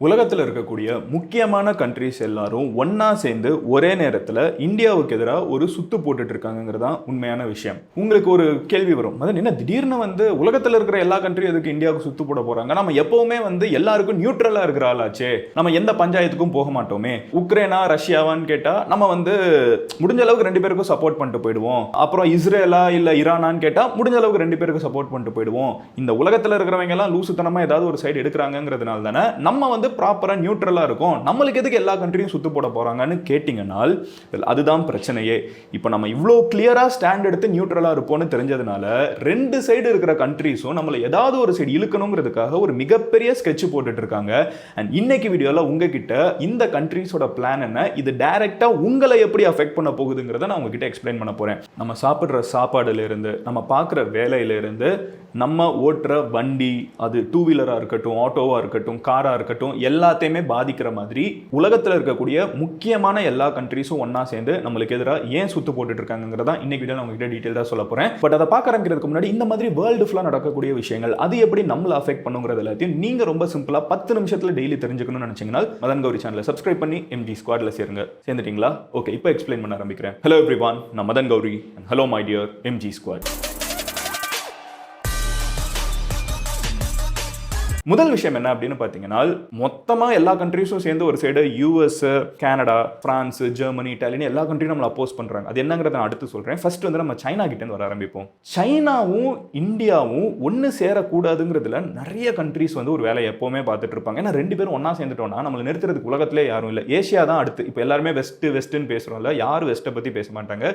உலகத்தில் இருக்கக்கூடிய முக்கியமான கண்ட்ரிஸ் எல்லாரும் ஒன்னா சேர்ந்து ஒரே நேரத்தில் இந்தியாவுக்கு எதிராக ஒரு சுத்து போட்டுட்டு இருக்காங்கிறதா உண்மையான விஷயம். உங்களுக்கு ஒரு கேள்வி வரும், அதான் என்ன திடீர்னு உலகத்தில் இருக்கிற எல்லா கண்ட்ரியும் எதுக்கு இந்தியாவுக்கு சுத்து போட போறாங்க? நம்ம எப்பவுமே எல்லாருக்கும் நியூட்ரலா இருக்கிற ஆளாச்சே, நம்ம எந்த பஞ்சாயத்துக்கும் போக மாட்டோமே. உக்ரைனா ரஷ்யாவான்னு கேட்டா நம்ம முடிஞ்ச அளவுக்கு ரெண்டு பேருக்கும் சப்போர்ட் பண்ணிட்டு போயிடுவோம். அப்புறம் இஸ்ரேலா இல்ல ஈரானான்னு கேட்டா முடிஞ்ச அளவுக்கு ரெண்டு பேருக்கு சப்போர்ட் பண்ணிட்டு போயிடுவோம். இந்த உலகத்தில் இருக்கிறவங்க எல்லாம் லூசுத்தனமா ஏதாவது ஒரு சைடு எடுக்கிறாங்கிறதுனால தானே நம்ம ப்ராப்பரா நியூட்ரலா இருக்கும். நம்மளுக்கு எதுக்கு எல்லா கண்ட்ரியும் சுத்து போட போறாங்கன்னு கேட்டீங்கன்னால் அதுதான் பிரச்சனையே. இப்போ நம்ம இவ்வளோ கிளியரா ஸ்டாண்ட் எடுத்து நியூட்ரலா இருப்போம்னு தெரிஞ்சதுனால ரெண்டு சைடு இருக்கிற கண்ட்ரிஸும் நம்மளை ஏதாவது ஒரு சைடு இழுக்கணுங்கிறதுக்காக ஒரு மிகப்பெரிய ஸ்கெட்ச் போட்டுட்டு இருக்காங்க. அண்ட் இன்னைக்கு வீடியோல உங்ககிட்ட இந்த கண்ட்ரிஸோட பிளான் என்ன, இது டைரக்டா உங்களை எப்படி அஃபெக்ட் பண்ண போகுதுங்கிறத நான் உங்ககிட்ட எக்ஸ்பிளைன் பண்ண போறேன். நம்ம சாப்பிட்ற சாப்பாடுல இருந்து, நம்ம பார்க்குற வேலையில இருந்து, நம்ம ஓட்டுற வண்டி, அது டூ வீலரா இருக்கட்டும், ஆட்டோவா இருக்கட்டும், காரா இருக்கட்டும், எல்லாத்தையுமே பாதிக்கிற மாதிரி உலகத்தில் இருக்கக்கூடிய முக்கியமான எல்லா கண்ட்ரிஸும் ஒன்னா சேர்ந்து நம்மளுக்கு எதிராக ஏன் சுத்து போட்டுட்டு இருக்காங்கிறதா இன்னைக்கு வீடியோ நான் உங்ககிட்ட டீடைலா சொல்ல போறேன். பட் அதை பார்க்க ஆரம்பிக்கிறதுக்கு முன்னாடி இந்த மாதிரி வேர்ல்டு ஃபுல்லா நடக்கக்கூடிய விஷயங்கள் அது எப்படி நம்மளை அஃபெக்ட் பண்ணுங்கிறது எல்லாத்தையும் நீங்க ரொம்ப சிம்பிளா 10 நிமிஷத்துல டெய்லி தெரிஞ்சுக்கணும்னு நினைச்சீங்கன்னா மதன் கௌரி சேனலை சப்ஸ்கிரைப் பண்ணி MG ஸ்குவாட்ல சேருங்க. சேர்ந்துட்டீங்களா? ஓகே, இப்போ எக்ஸ்பிளைன் பண்ண ஆரம்பிக்கிறேன். ஹலோ எவ்ரிவான், நான் Madan Gauri and hello my dear MG squad. முதல் விஷயம் என்ன அப்படின்னு பார்த்தீங்கன்னா, மொத்தமாக எல்லா கண்ட்ரீஸும் சேர்ந்து ஒரு side US, Canada, France, Germany, இட்டாலின்னு எல்லா கண்ட்ரியும் நம்மளை அப்போஸ் பண்ணுறாங்க. அது என்னங்கிறத நான் அடுத்து சொல்கிறேன். ஃபர்ஸ்ட் நம்ம சைனா கிட்டேருந்து வர ஆரம்பிப்போம். சைனாவும் இந்தியாவும் ஒன்று சேரக்கூடாதுங்கிறதுல நிறைய கண்ட்ரிஸ் ஒரு வேலையை எப்போவுமே பார்த்துட்டு இருப்பாங்க. ஏன்னா ரெண்டு பேரும் ஒன்றா சேர்ந்துட்டோம்னா நம்மளை நிறுத்துறதுக்கு உலகத்திலே யாரும் இல்லை. ஏஷியா தான் அடுத்து. இப்போ எல்லாருமே வெஸ்ட்டுன்னு பேசுகிறோம்ல, யாரும் வெஸ்ட்டை பற்றி பேச மாட்டாங்க,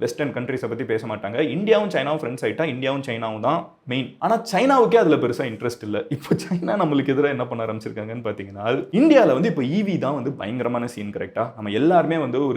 வெஸ்டர்ன் கண்ட்ரிஸை பற்றி பேச மாட்டாங்க. இந்தியாவும் சைனாவும் ஃப்ரெண்ட்ஸ் ஆகிட்டா இந்தியாவும் சைனாவும் தான் மெயின். ஆனால் சைனாவுக்கே அதில் பெருசாக இன்ட்ரெஸ்ட் இல்லை. இப்போ சைனா நம்மளுக்கு எதிராக என்ன பண்ண ஆரம்பிச்சிருக்காங்கன்னு பார்த்தீங்கன்னா, இந்தியாவில் இப்போ EV தான் பயங்கரமான சீன். கரெக்டா? நம்ம எல்லாருமே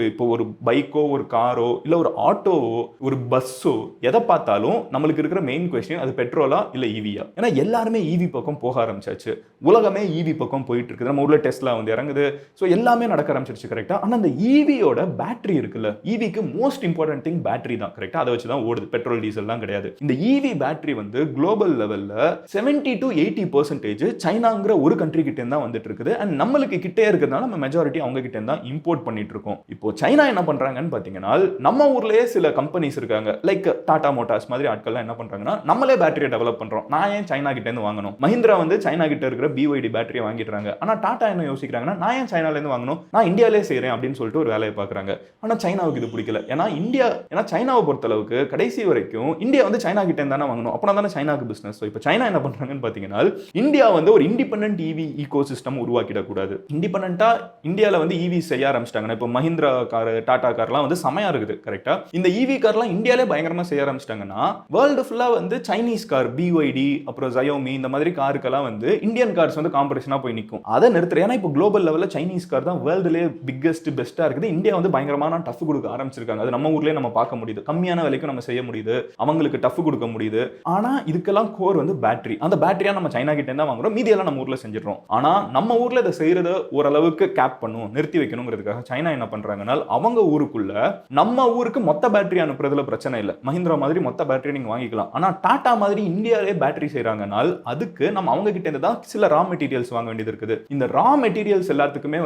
இப்போ ஒரு பைக்கோ, ஒரு காரோ, இல்லை ஒரு ஆட்டோவோ, ஒரு பஸ்ஸோ எதை பார்த்தாலும் நம்மளுக்கு இருக்கிற மெயின் கொஸ்டின் அது பெட்ரோலா இல்லை EVயா? ஏன்னா எல்லாருமே EV பக்கம் போக ஆரம்பிச்சாச்சு. உலகமே EV பக்கம் போயிட்டு இருக்குது. நம்ம ஊர்ல டெஸ்லா இறங்குது. ஸோ எல்லாமே நடக்க ஆரம்பிச்சிருச்சு. கரெக்டா? ஆனால் அந்த EVயோட பேட்டரி இருக்குல்ல, EVக்கு மோஸ்ட் இம்பார்ட்டன்ட் திங் பேட்டரி தான். கரெக்டா? அதை வச்சு தான் ஓடுது, பெட்ரோல் டீசல் தான் கிடையாது. இந்த EV பேட்டரி குளோபல் லெவல்ல 70 to 80% சைனாங்கிற ஒரு கண்ட்ரி கிட்ட தான் வந்துட்டு இருக்குது. அண்ட் நம்மளுக்கு கிட்டே இருக்கிறதுனால நம்ம மெஜாரிட்டி அவங்க கிட்ட தான் இம்போர்ட் பண்ணிட்டு இருக்கோம். இப்போ சைனா என்ன பண்றாங்கன்னு பாத்தீங்கன்னா, நம்ம ஊர்லயே சில கம்பெனிஸ் இருக்காங்க, லைக் டாடா மோட்டார்ஸ் மாதிரி ஆட்கள்லாம் என்ன பண்றாங்கன்னா, நம்மளே பேட்டரியை டெவலப் பண்றோம், நான் ஏன் சைனா கிட்ட இருந்து வாங்கணும்? மஹிந்திரா சைனா கிட்ட இருக்கிற BYD பேட்டரியை வாங்கிடுறாங்க. ஆனா டாடா என்ன யோசிக்கிறாங்கன்னா, நான் ஏன் சைனால இருந்து வாங்கணும், நான் இந்தியாலே செய்யறேன் அப்படின்னு சொல்லிட்டு ஒரு வேலையை பாக்குறாங்க. ஆனா சைனாவுக்கு இது பிடிக்கல. ஏன்னா சைனாவை பொறுத்த அளவுக்கு கடைசி வரைக்கும் இந்தியா சைனா கிட்ட இருந்தானே வாங்கணும். அப்பனா தானே சைனாக்கு பிசினஸ். இப்போ சைனா என்ன பண்றாங்கன்னு பாத்தீங்கன்னா, இந்தியா ஒரு இண்டிபெண்டன்ட் EV ஈகோசிஸ்டம் உருவாக்கிடக்கூடாது. இண்டிபெண்டன்ட்டா இந்தியாவில் EV செய்ய ஆரம்பிச்சிட்டாங்க. இப்போ மஹிந்திரா கார், டாடா கார்லாம் செமையா இருக்குது. கரெக்டா? இந்த EV கார்லாம் இந்தியாவிலே பயங்கரமா செய்ய ஆரம்பிச்சிட்டாங்கன்னா வேர்ல்டு ஃபுல்லா சைனீஸ் கார், BYD, அப்புறம் Xiaomi இந்த மாதிரி காருக்கெல்லாம் இந்தியன் கார்ஸ் காம்படிஷனா போய் நிற்கும். அதை நிறுத்துற. ஏன்னா இப்போ குளோபல் லெவலில் சைனீஸ் கார் தான் வேர்ல்டுலேயே பிக்கெஸ்ட் பெஸ்டா இருக்குது. இந்தியா பயங்கரமான டஃப் கொடுக்க ஆரம்பிச்சிருக்காங்க. அது நம்ம ஊர்லயே நம்ம பார்க்க முடியுது. கம்மியான விலைக்கு நம்ம செய்ய முடியுது, அவங்களுக்கு டஃப் கொடுக்க முடியுது. ஆனா இதுக்கெல்லாம் கோர் பேட்டரி. அந்த பேட்டரியா நம்ம சைனா கிட்ட இருந்தா வாங்குறோம், மீதி எல்லாம் நம்ம ஊர்ல செஞ்சிடறோம். ஆனா நம்ம ஊர்ல இதை செய்யறத ஓரளவுக்கு கேப் பண்ணும், நிறுத்தி வைக்கணுங்கிறதுக்காக சைனா என்ன பண்றாங்கன்னா, அவங்க ஊருக்குள்ள நம்ம ஊருக்கு மொத்த பேட்டரி அனுப்புறதுல பிரச்சனை இல்லை. மஹிந்திரா மாதிரி மொத்த பேட்டரி நீங்க வாங்கிக்கலாம். ஆனா டாடா மாதிரி இந்தியாவிலே பேட்டரி செய்யறாங்கனால் அதுக்கு நம்ம அவங்க கிட்ட இருந்து தான் சில ரா மெட்டீரியல்ஸ் வாங்க வேண்டியது இருக்குது. இந்த ரா மெட்டீரியல்ஸ் எல்லாத்துக்குமே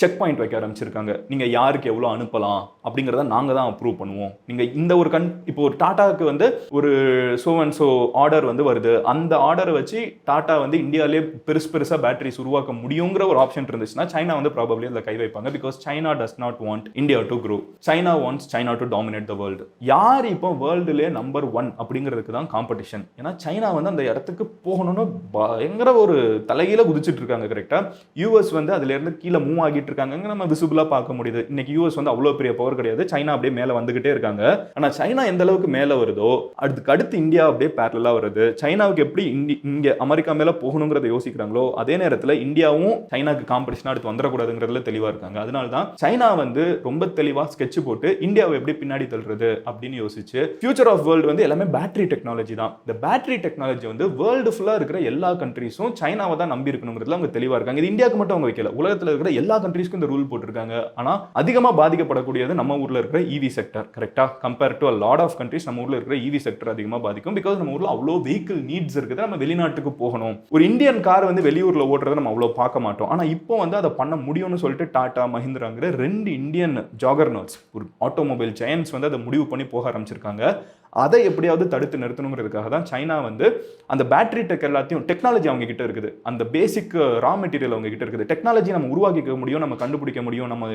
செக் பாயிண்ட் வைக்க ஆரம்பிச்சிருக்காங்க. நீங்க யாருக்கு எவ்வளவு அனுப்பலாம் அப்படிங்கறத நாங்க தான் அப்ரூவ் பண்ணுவோம். நீங்க இந்த ஒரு இப்போ ஒரு டாடாக்கு ஒரு சோ அண்ட் சோ ஆர்டர் வருது, அந்த ஆர்டரை வச்சு டாடா இந்தியாவிலே பெருசா பேட்டரிஸ் உருவாக்க முடியுங்கிற ஒரு ஆப்ஷன் இருந்துச்சுன்னா சைனா ப்ராபபிலி அதில் கை வைப்பாங்க. Because China does not want India to grow. China wants China to dominate the world. யார் இப்போ வேர்ல்டுலேயே நம்பர் 1 அப்படிங்கிறதுக்கு தான் காம்படிஷன். ஏன்னா சைனா அந்த இடத்துக்கு போகணும்னு பயங்கர ஒரு தலைகீழ குதிச்சுட்டு இருக்காங்க. கரெக்டா? US அதுல இருந்து கீழே மூவ் ஆகிட்டு இருக்காங்க. நம்ம விசிபிளா பார்க்க முடியுது. இன்னைக்கு US அவ்வளவு பெரிய பவர் கிடையாது. சைனா அப்படியே மேல வந்துகிட்டே இருக்காங்க. ஆனா சைனா எந்த அளவுக்கு மேல வருதோ அதுக்கு அடுத்து இந்தியா அப்படியே பேரலா வருது. சைனாவுக்கு எப்படி இங்க அமெரிக்கா மேல போகணுங்கிறத யோசிக்கிறாங்களோ அதே நேரத்தில் இந்தியாவும் சைனாக்கு காம்படிஷனா அடுத்து வந்துடக்கூடாதுங்கிறதுல தெளிவா இருக்காங்க. அதனால தான் சைனா ரொம்ப தெளிவா ஸ்கெட்ச் போட்டு இந்தியாவை எப்படி பின்னாடி தள்ளுறது அப்படின்னு யோசிச்சு ஃபியூச்சர் ஆஃப் வேர்ல்டு எல்லாமே பேட்டரி டெக்னாலஜி தான். இந்த பேட்டரி டெக்னாலஜி வேர்ல்டு ஃபுல்லா இருக்கிற எல்லா கண்ட்ரீஸும் சைனாவை தான் நம்பி இருக்கணுங்கிறதுல அவங்க தெளிவா இருக்காங்க. இது இந்தியாவுக்கு மட்டும் அவங்க வைக்கல, உலகத்தில் இருக்கிற எல்லா கண்ட்ரீஸ்க்கும் இந்த ரூல் போட்டிருக்காங்க. ஆனா அதிகமா பாதிக்கப்படக்கூடியது நம்ம ஊர்ல இருக்கிற EV செக்டர். கரெக்டா? Compare to a lot of countries நம்ம ஊர்ல இருக்கிற EV செக்டர் அதிகமா பாதிக்கும். பிகாஸ் நம்ம ஊர்ல அவ்வளோ வெஹிக்கிள் நீட்ஸ் இருக்குது. நம்ம வெளிநாட்டுக்கு போகணும், ஒரு இந்தியன் கார் வந்து வெளியூர்ல ஓட்டுறதை நம்ம அவ்வளவு பார்க்க மாட்டோம். ஆனா இப்போ வந்து அதை பண்ண முடியும்னு சொல்லிட்டு டாடா, மஹிந்திராங்கிற 2 இந்தியன் ஜாகர்னட்ஸ், ஒரு ஆட்டோமொபைல் ஜெயன்ட்ஸ் வந்து அதை முடிவு பண்ணி போக ஆரம்பிச்சிருக்காங்க. அதை எப்படியாவது தடுத்து நிறுத்தணுங்கிறதுக்காக தான் சைனா வந்து அந்த பேட்டரி டெக் எல்லாத்தையும், டெக்னாலஜி அவங்க கிட்ட இருக்குது, அந்த பேசிக் ரா மெட்டீரியல் அவங்க கிட்ட இருக்குது, டெக்னாலஜி நம்ம உருவாக்கிக்க முடியும், நம்ம கண்டுபிடிக்க முடியும், நம்ம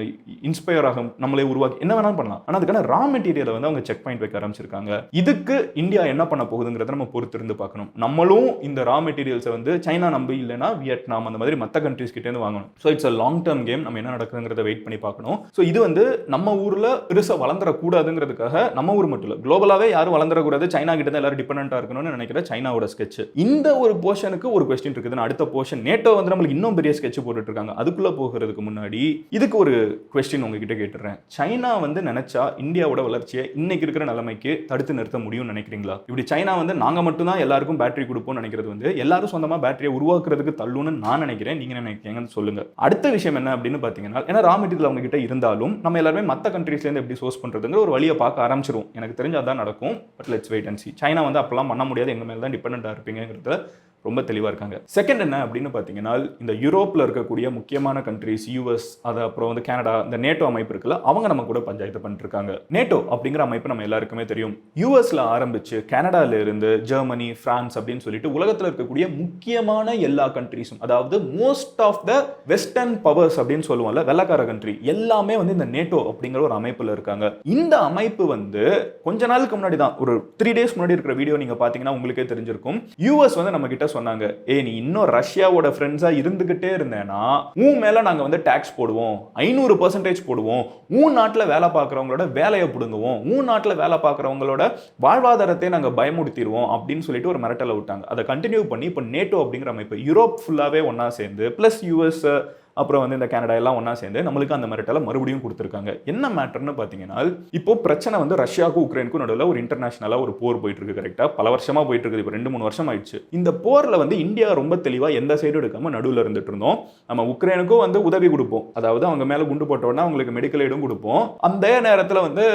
இன்ஸ்பயர் ஆக நம்மளே உருவாக்கி என்ன வேணாலும் பண்ணலாம். ஆனால் அதுக்கான ரா மெட்டீரியலை வந்து அவங்க செக் பாயிண்ட் வைக்க ஆரம்பிச்சிருக்காங்க. இதுக்கு இந்தியா என்ன பண்ண போகுதுங்கிறத நம்ம பொறுத்து இருந்து பார்க்கணும். நம்மளும் இந்த ரா மெட்டீரியல்ஸை வந்து சைனா நம்பி இல்லைன்னா வியட்நாம் அந்த மாதிரி மற்ற கண்ட்ரீஸ் கிட்ட இருந்து வாங்கணும். So it's a long term game. நம்ம என்ன நடக்குதுங்கிறத வெயிட் பண்ணி பார்க்கணும். ஸோ இது வந்து நம்ம ஊர்ல பெருசாக வளர்ந்துடக்கூடாதுங்கிறதுக்காக, நம்ம ஊர் மட்டும் இல்லை, குளோபலாவே யாரும் வளர்ந்துடக்கூடாது, சைனா கிட்ட தான் எல்லாரும் டிபெண்டா இருக்கணும்னு நினைக்கிற சைனாவோட ஸ்கெட்ச். இந்த ஒரு போர்ஷனுக்கு ஒரு கொஸ்டின் இருக்குது. அடுத்த போர்ஷன் நேட்டோ வந்து நம்மளுக்கு இன்னும் பெரிய ஸ்கெட்ச் போட்டுட்டு இருக்காங்க. அதுக்குள்ள போகிறதுக்கு முன்னாடி இதுக்கு ஒரு கொஸ்டின் உங்ககிட்ட கேட்டுறேன். சைனா வந்து நினைச்சா இந்தியாவோட வளர்ச்சியை இன்னைக்கு இருக்கிற நிலைமைக்கு தடுத்து நிறுத்த முடியும்னு நினைக்கிறீங்களா? இப்படி சைனா வந்து நாங்க மட்டும் தான் எல்லாருக்கும் பேட்டரி கொடுப்போம்னு நினைக்கிறது வந்து எல்லாரும் சொந்தமா பேட்டரியை உருவாக்குறதுக்கு தள்ளுன்னு நான் நினைக்கிறேன். நீங்க நினைக்கிறீங்கன்னு சொல்லுங்க. அடுத்த விஷயம் என்ன அப்படின்னு பாத்தீங்கன்னா, ஏன்னா ரா மெட்டீரியல் அவங்க கிட்ட இருந்தாலும் நம்ம எல்லாருமே மற்ற கண்ட்ரீஸ்ல இருந்து எப்படி சோர்ஸ் பண்றதுங்கிற ஒரு வழியை பார்க்க ஆரம்பிச்சிரும். எனக்கு தெரிஞ்சு அதான் நடக்கும். But let's wait and see. China வந்து அப்பெல்லாம் பண்ண முடியாது, எங்க மேல தான் டிபெண்டா இருப்பீங்கிறதுல ரொம்ப தெளிவா இருக்காங்க. செகண்ட் என்ன அப்படின்னு பாத்தீங்கன்னா, இந்த யூரோப்ல இருக்கக்கூடிய முக்கியமான கண்ட்ரீஸ், யூஎஸ், அது அப்புறம் வந்து கனடா, இந்த நேட்டோ அமைப்பு இருக்குல்ல, அவங்க நம்ம கூட பஞ்சாயத்து பண்ணிட்டு இருக்காங்க. நேட்டோ அப்படிங்கிற அமைப்பு நம்ம எல்லாருக்குமே தெரியும். யூஎஸ்ல ஆரம்பிச்சு கனடால இருந்து ஜெர்மனி, பிரான்ஸ் அப்படின்னு சொல்லிட்டு உலகத்துல இருக்கக்கூடிய முக்கியமான எல்லா கண்ட்ரீஸும், அதாவது most of the western powers அப்படின்னு சொல்லுவோம்ல, வெள்ளக்கார கண்ட்ரி எல்லாமே வந்து இந்த நேட்டோ அப்படிங்கிற ஒரு அமைப்புல இருக்காங்க. இந்த அமைப்பு வந்து கொஞ்ச நாளுக்கு முன்னாடி தான், ஒரு 3 days முன்னாடி இருக்கிற வீடியோ நீங்க பாத்தீங்கன்னா உங்களுக்கே தெரிஞ்சிருக்கும். யூஎஸ் வந்து நம்ம கிட்ட சொன்னாங்க, நீ இன்னும் ரஷ்யாவோட ஃப்ரெண்ட்ஸா இருந்துகிட்டே இருந்தேன்னா உன் மேல நாங்க வந்து டாக்ஸ் போடுவோம், 500% போடுவோம், உன் நாட்டுல வேலை பார்க்கறவங்களோட வேலையை புடுங்குவோம், உன் நாட்டுல வேலை பார்க்கறவங்களோட வாழ்வாதாரத்தை நாங்க பயமுறுத்திடுவோம் அப்படின்னு சொல்லிட்டு ஒரு மிரட்டலை விட்டாங்க. அதை கண்டினியூ பண்ணி இப்போ நேட்டோ அப்படிங்கிற அமைப்பு யூரோப் ஃபுல்லாவே ஒன்னா சேர்ந்து பிளஸ் யூஎஸ் அப்புறம் வந்து இந்த கனடா எல்லாம் ஒன்னா சேர்ந்து நம்மளுக்கு அந்த மிரட்டலை மறுபடியும் கொடுத்துருக்காங்க. என்ன மேட்டர்னு பாத்தீங்கன்னா, இப்போ பிரச்சனை வந்து ரஷ்யாவுக்கும் உக்ரைனுக்கும் நடுவில் ஒரு இன்டர்நேஷனலா ஒரு போர் போயிட்டு இருக்கு. கரெக்டா பல வருஷமா போயிட்டு இருக்குது. இப்போ 2-3 வருஷம் ஆயிடுச்சு. இந்த போர்ல வந்து இந்தியா ரொம்ப தெளிவா எந்த சைடு எடுக்காம நடுவில் இருந்துட்டு இருந்தோம். நம்ம உக்ரைனுக்கும் வந்து உதவி கொடுப்போம், அதாவது அவங்க மேல குண்டு போட்டோம்னா அவங்களுக்கு மெடிக்கல் எய்டும் கொடுப்போம். அந்த நேரத்தில் வந்து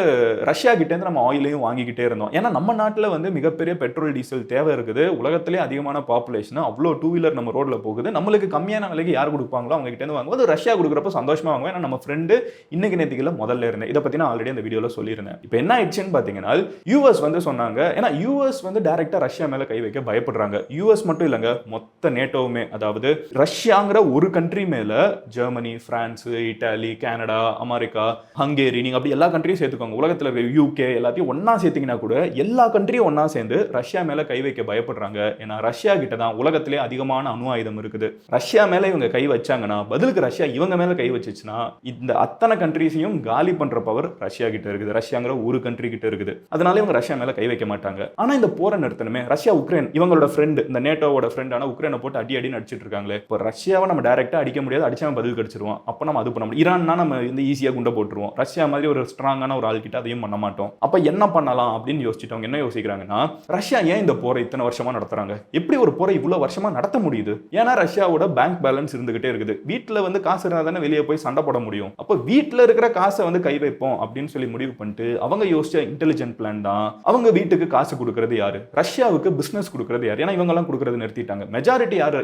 ரஷ்யா கிட்ட இருந்து நம்ம ஆயிலையும் வாங்கிக்கிட்டே இருந்தோம். ஏன்னா நம்ம நாட்டில் வந்து மிகப்பெரிய பெட்ரோல் டீசல் தேவை இருக்குது. உலகத்திலே அதிகமான பாப்புலேஷன், அவ்வளோ 2 வீலர் நம்ம ரோட்ல போகுது. நம்மளுக்கு கம்மியான விலைக்கு யார் கொடுப்பாங்களோ அவங்க கிட்ட வாங்குவது ரஷ்யா கொடுக்குறப்ப சந்தோஷமா வாங்குவேன். ஏன்னா நம்ம ஃப்ரெண்டு இன்னைக்கு நேத்திக்குள்ள முதல்ல இருந்தேன். இதை பத்தி நான் ஆல்ரெடி அந்த வீடியோல சொல்லியிருந்தேன். இப்போ என்ன ஆயிடுச்சுன்னு பாத்தீங்கன்னா, யூஎஸ் வந்து சொன்னாங்க, ஏன்னா யூஎஸ் வந்து டைரக்டா ரஷ்யா மேல கை வைக்க பயப்படுறாங்க. யூஎஸ் மட்டும் இல்லங்க, மொத்த நேட்டோவுமே, அதாவது ரஷ்யாங்கிற ஒரு கண்ட்ரி மேல Germany, France, Italy, Canada, America, Hungary, நீங்க அப்படி எல்லா கண்ட்ரியும் சேர்த்துக்கோங்க. உலகத்துல இருக்க யூகே எல்லாத்தையும் ஒன்னா சேர்த்தீங்கன்னா கூட எல்லா கண்ட்ரியும் ஒன்னா சேர்ந்து ரஷ்யா மேல கை வைக்க பயப்படுறாங்க. ஏன்னா ரஷ்யா கிட்ட தான் உலகத்திலே அதிகமான அணு ஆயுதம் இருக்குது. ரஷ்யா மேல இவங்க கை வச்சாங்கன்னா பதிலுக்கு ரஷ்யா இவங்க மேல கை வச்சுச்சுன்னா இந்த அத்தனை கண்ட்ரீஸையும் காலி பண்ற பவர் ரஷ்யா கிட்ட இருக்குது. ரஷ்யாங்கிற ஒரு கண்ட்ரி கிட்ட இருக்குது. அதனால இவங்க ரஷ்யா மேல கை வைக்க மாட்டாங்க. ஆனா இந்த போரை நிறுத்தணுமே, ரஷ்யா உக்ரைன் இவங்களோட ஃப்ரெண்ட், இந்த நேட்டோவோட ஃப்ரெண்டான உக்ரைனை போட்டு அடி அடி நடிச்சிட்டு இருக்காங்களே. இப்போ ரஷ்யாவை நம்ம டைரக்டா அடிக்க முடியாது, அடிச்சா பதில் கடிச்சிருவோம். அப்ப நம்ம அது பண்ண முடியும். ஈரான்னா நம்ம இந்த ஈஸியா குண்டை போட்டுருவோம். ரஷ்யா மாதிரி ஒரு ஸ்ட்ராங்கான ஒரு ஆள் கிட்ட அதையும் பண்ண மாட்டோம். அப்ப என்ன பண்ணலாம் அப்படின்னு யோசிச்சுட்டவங்க என்ன யோசிக்கிறாங்கன்னா, ரஷ்யா ஏன் இந்த போரை இத்தனை வருஷமா நடத்துறாங்க? எப்படி ஒரு போரை இவ்வளவு வருஷமா நடத்த முடியுது? ஏன்னா ரஷ்யாவோட பேங்க் பேலன்ஸ் இருந்துகிட்டே இருக்குது. வீட்டுல வந்து காசு இருந்தா தானே வெளியே போய் சண்டை போட முடியும். அப்ப வீட்டுல இருக்கிற காசை வந்து கை வைப்போம் அப்படின்னு சொல்லி முடிவு பண்ணிட்டு அவங்க யோசிச்ச இன்டெலிஜென்ட் பிளான் தான். அவங்க வீட்டுக்கு காசு கொடுக்கறது யாரு? ரஷ்யாவுக்கு பிசினஸ் கொடுக்கறது யாரு? ஏன்னா இவங்க எல்லாம் கொடுக்கறது நிறுத்திட்டாங்க. மெஜாரிட்டி யாரு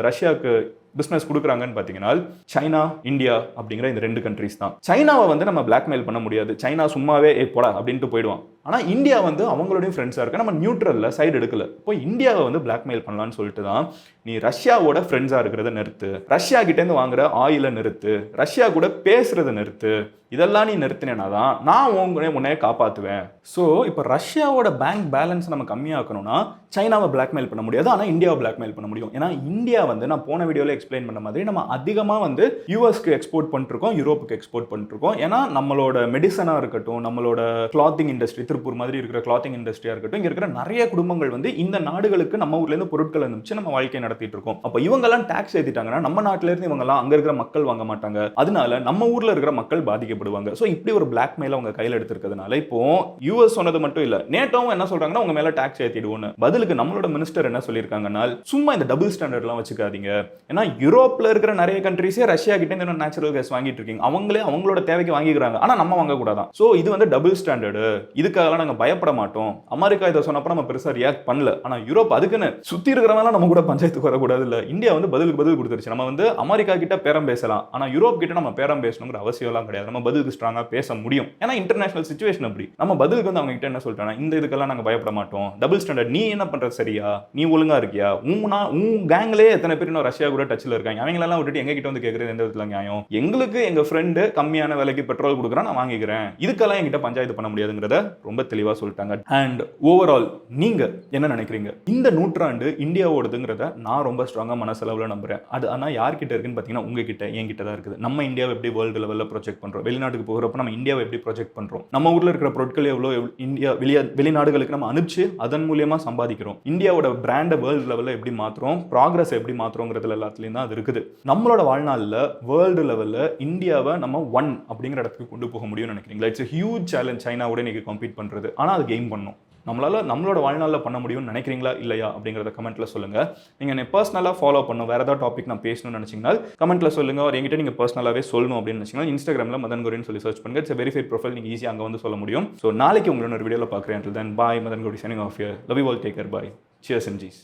ரஷ்யாவுக்கு பிசினஸ் கொடுக்குறாங்கன்னு பாத்தீங்கன்னா, சைனா, இந்தியா அப்படிங்கிற இந்த 2 கண்ட்ரீஸ் தான். சைனாவை வந்து நம்ம பிளாக்மெயில் பண்ண முடியாது. சைனா சும்மாவே போடா அப்படின்ட்டு போயிடுவான். ஆனா இந்தியா வந்து அவங்களுடைய ஃப்ரெண்ட்ஸா இருக்கு. நம்ம நியூட்ரல்ல சைடு எடுக்கல. இப்போ இந்தியாவை வந்து பிளாக்மெயில் பண்ணலாம்னு சொல்லிட்டு தான் நீ ரஷ்யாவோட ஃப்ரெண்ட்ஸா இருக்கிறத நிறுத்து, ரஷ்யா கிட்ட இருந்து வாங்குற ஆயில நிறுத்து, ரஷ்யா கூட பேசுறத நிறுத்து, இதெல்லாம் நீ நிறுத்தினா தான் நான் உன்னைய காப்பாத்துவேன். ஸோ இப்போ ரஷ்யாவோட பேங்க் பேலன்ஸ் நம்ம கம்மியாக்கணும்னா சைனாவை பிளாக்மெயில் பண்ண முடியாது, ஆனால் இந்தியாவை பிளாக்மெயில் பண்ண முடியும். ஏன்னா இந்தியா வந்து நான் போன வீடியோவில் எக்ஸ்பிளைன் பண்ண மாதிரி நம்ம அதிகமாக வந்து யூஎஸ்க்கு எக்ஸ்போர்ட் பண்ணிருக்கோம், யூரோப்புக்கு எக்ஸ்போர்ட் பண்ணிருக்கோம். ஏன்னா நம்மளோட மெடிசனாக இருக்கட்டும், நம்மளோட கிளாத்திங் இண்டஸ்ட்ரி, திருப்பூர் மாதிரி இருக்கிற கிளாத்திங் இண்டஸ்ட்ரியாக இருக்கட்டும், இங்கே இருக்கிற நிறைய குடும்பங்கள் வந்து இந்த நாடுகளுக்கு நம்ம ஊர்லேருந்து பொருட்கள் அனுப்பிச்சு நம்ம வாழ்க்கையை நடத்திட்டு இருக்கோம். அப்போ இவங்கெல்லாம் டாக்ஸ் ஏற்றிட்டாங்கன்னா நம்ம நாட்டிலேருந்து இவங்கெல்லாம் அங்கே இருக்கிற மக்கள் வாங்க மாட்டாங்க. அதனால நம்ம ஊரில் இருக்கிற மக்கள் பாதிக்கப்படுவாங்க. ஸோ இப்படி ஒரு பிளாக்மெயில் அவங்க கையில் எடுத்திருக்கிறதுனால இப்போ யூஎஸ் சொன்னது மட்டும் இல்லை, நேட்டோவும் என்ன சொல்றாங்கன்னா உங்க மேல டாக்ஸ் ஏற்றிடுவோன்னு. பதிலுக்கு நம்மளோட மினிஸ்டர் என்ன சொல்லியிருக்காங்கன்னா, சும்மா இந்த டபுள் ஸ்டாண்டர்ட்லாம் வச்சுக்காதீங்க. ஏன்னா யூரோப்ல இருக்கிற நிறைய கண்ட்ரீஸே ரஷ்யா கிட்ட இந்த நேச்சுரல் கேஸ் வாங்கிட்டு இருக்கீங்க, அவங்களே அவங்களோட தேவைக்கு வாங்கிக்கிறாங்க, ஆனா நம்ம வாங்கக்கூடாதான். ஸோ இது வந்து டபுள் ஸ்டாண்டர்டு, இதுக்காகலாம் நாங்கள் பயப்பட மாட்டோம். அமெரிக்கா இதை சொன்னப்ப நம்ம பெருசாக ரியாக்ட் பண்ணல, ஆனால் யூரோப் அதுக்குன்னு சுற்றி இருக்கிறவங்களாம் நம்ம கூட பஞ்சாயத்துக்கு வரக்கூடாது இல்லை. இந்தியா வந்து பதிலுக்கு பதில் கொடுத்துருச்சு. நம்ம வந்து அமெரிக்கா கிட்ட பேரம் பேசலாம், ஆனால் யூரோப் கிட்ட நம்ம பேரம் பேசணுங்கிற அவசியம்லாம் கிடையாது. நம்ம பதிலுக்கு ஸ்ட்ராங்காக பேச முடியும், ஏன்னா இன்டர்நேஷனல் சிச்சுவேஷன் அப்படி. நம்ம பதிலுக்கு வந்து அவங்க கிட்ட என்ன சொல்லிட்டாங்க, இந்த இதுக்கெல்லாம் நாங்கள் பயப்பட மாட்டோம், டபுள் ஸ்டாண்டர்ட், நீ என்ன பண்றது சரியா, நீ ஒழுங்கா இருக்கியா, உன் கேங்லேயே எத்தனை பேர் இன்னும் ரஷ்யா கூட டச்சில் இருக்காங்க, அவங்களெல்லாம் விட்டுட்டு எங்க கிட்ட வந்து கேட்கறது எந்த விதத்தில் நியாயம்? எங்களுக்கு எங்க ஃப்ரெண்டு கம்மியான விலைக்கு பெட்ரோல் கொடுக்குறான், நான் வாங்கிக்கிறேன், இதுக்கெல்லாம் என்கிட்ட பஞ்சாயத்து பண்ண முடியாதுங்கிறத ரொம்ப தெளிவாக சொல்லிட்டாங்க. அண்ட் ஓவரால் நீங்க என்ன நினைக்கிறீங்க? இந்த நூற்றாண்டு இந்தியாவோடதுங்கிறத நான் ரொம்ப ஸ்ட்ராங்காக மனசளவில் நம்புறேன். அது ஆனால் யார்கிட்ட இருக்குன்னு பார்த்தீங்கன்னா உங்ககிட்ட, என்கிட்ட தான் இருக்குது. நம்ம இந்தியாவை எப்படி வேர்ல்டு லெவலில் ப்ரொஜெக்ட் பண்ணுறோம், வெளிநாட்டுக்கு போகிறப்ப நம்ம இந்தியாவை எப்படி ப்ரொஜெக்ட் பண்ணுறோம், நம்ம ஊரில் இருக்கிற பொருட்கள் எவ்வளோ இந்தியா வெளிநாடுகளுக்கு நம்ம அனுப்பிச்சு அதன் மூலியமாக சம்பாதிக்கிறோம், இந்தியாவோட பிராண்டை வேர்ல்டு லெவலில் எப்படி மாற்றுறோம், ப்ராக்ரஸ் எப்படி மாற்றுறோங்கிறதுல எல்லாத்துலேயும் தான் அது இருக்குது. நம்மளோட வாழ்நாளில் வேர்ல்டு லெவலில் இந்தியாவை நம்ம ஒன் அப்படிங்கிற இடத்துக்கு கொண்டு போக முடியும்னு நினைக்கிறீங்களா? இட்ஸ் ஹியூஜ் சேலஞ்ச் சைனாவோட இன்னைக்கு கம்பீட் பண்ணுறது, ஆனால் அது கெயின் பண்ணும். நம்மளோட வாழ்நாளில் பண்ண முடியும்னு நினைக்கிறீங்களா இல்லையா அப்படிங்கிறத கமெண்ட்டில் சொல்லுங்கள். நீங்கள் என்னை பர்சனலாக ஃபாலோ பண்ணணும், வேறு ஏதாவது டாபிக் நான் பேசணும்னு நினச்சிங்கன்னா கமெண்ட்டில் சொல்லுங்கள். ஒரு எங்கிட்ட நீங்கள் பர்சனலாகவே சொல்லணும் அப்படின்னு நினச்சிங்கன்னா இன்ஸ்டாகிராமில் மதன் கோரின்னு சொல்லி சர்ச் பண்ணுங்கள். இட்ஸ் வெரிஃபைட் ப்ரொஃபைல், நீங்கள் ஈஸியாக அங்கே வந்து சொல்ல முடியும். ஸோ நாளைக்கு உங்களோட ஒரு வீடியோவில் பார்க்குறேன். தென் bye, Madan Gowri signing off here. Love you all, take care, bye, cheers and ஜீஸ்.